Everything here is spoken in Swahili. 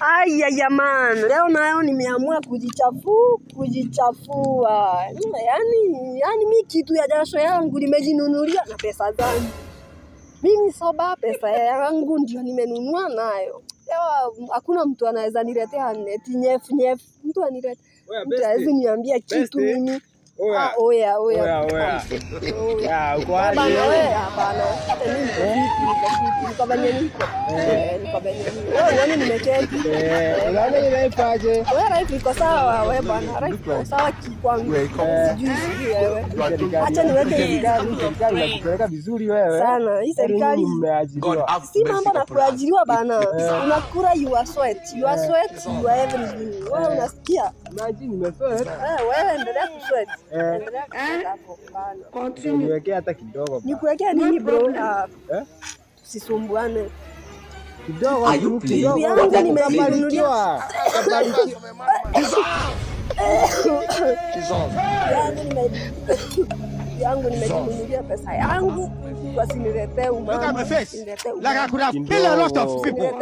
Aya jamani, leo nayo nimeamua kujichafua. Yaani mimi kitu ya jasho yangu nimejinunulia na pesa zangu. Mimi soba pesa yangu ndio nimenunua nayo. Leo hakuna mtu anaweza niletea neti nyefu. Mtu anirete. Mtu hawezi niambia kitu mimi. Oya. Ya, uko aje? Hapana. Niko benye niko. Nani nimeketi? Unaona inaipaje? Wewe life iko sawa wewe bwana. Life iko sawa kwangu. Sijui wewe. Acha niweke hivi gari. Serikali inakupeleka vizuri wewe. Sana. Hii serikali umeajiriwa. Si mambo na kuajiriwa bana. Unakula your sweat. Your sweat, you are everything. Wewe unasikia? Imagine nimesweat. Wewe endelea kusweat. Niwekea hata kidogo. Nikuwekea nini bro? Sisumbuane. Kidogo yangu nimenunuliwa. Yangu nimenunulia pesa yangu. Wasiniletee umama. Like I could have killed a lot of people.